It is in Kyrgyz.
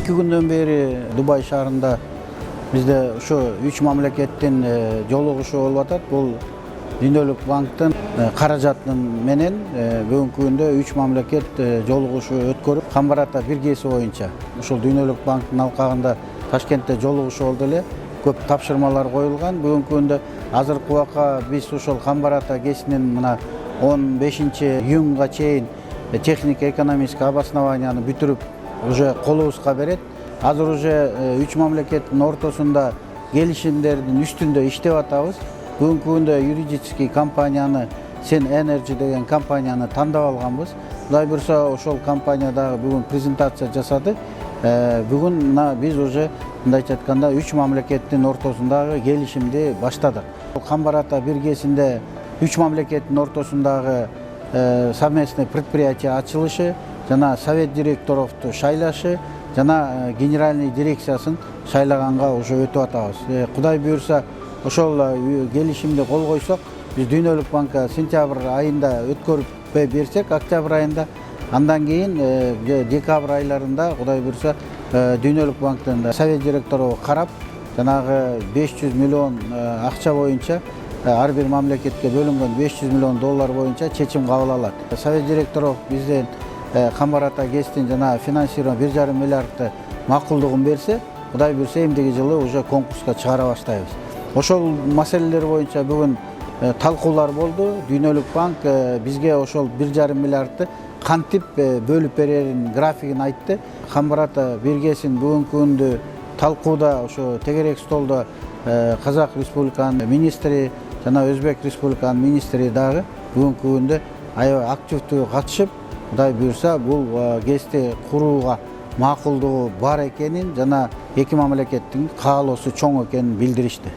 2 günden beri Dubay şahrında bizde şu 3 mamleketten joluguşu olup atat. Bul Dünyalыk Bank'tan karajatının menen bugünkü günde 3 mamleket joluguşu ötkөрüp Kambarata birgesi boyunca uşul Dünyalыk Bank'ın alkagında Taşkent'te joluguşu oldu ele. Köp tapşırmalar koyulgan. Bugünkü günde azırkı waka biz uşul Kambarata gesинин мына 15-iyunga чейин техник экономический обоснованияны бүтүрүп уже колубузга берет. Азыр уже 3 мамлекеттин ортосунда келишимдердин үстүндө иштеп атабыз. Бүгүнкү күндө юридический компанияны Sen Energy деген компанияны тандап алганбыз. Кудай буйрса ошол компания бүгүн презентация жасады. Бүгүн биз уже мындайча айтканда 3 мамлекеттин ортосундагы келишимди баштадык. Камбарата биргесинде 3 мамлекеттин ортосундагы совместный предприятие ачылышы, жана совет директоровду шайлашы, жана генеральный дирекциясын шайлаганга уже өтүп атабыз. Кудай буйрса ошол келишимди кол койсок, биз Dünyalыk Bank'a сентябрь айында өткөрүп берсек, октябрь айында, андан кийин декабрь айларында Кудай буйрса Dünyalыk Bank'тын совет директору карап, жанагы 500 миллион акча боюнча ар бир мамлекетке бөлүнгөн 500 миллион доллар боюнча чечим кабыл алат. Совет директору бизден Камбарата ГЭСтин жана финансирование 1,5 миллиардты макулдугун берсе, Кудай буйрса эмдиги жылы уже конкурска чыгара баштайбыз. Ошол маселелер боюнча бүгүн талкуулар болду. Dünyalыk Bank бизге ошол 1,5 миллиардты кантип бөлүп берерин графигин айтты. Камбарата биргесин бүгүнкү күндө талкууда ошо тегерек столдо Казак Республиканын министри жана Өзбек Республиканын министри дагы бүгүнкү күндө аябай активдүү катышып, Кудай буйрса бул ГЭСти курууга макулдугу бар экенин жана эки мамлекеттин каалоосу чоң экенин билдиришти.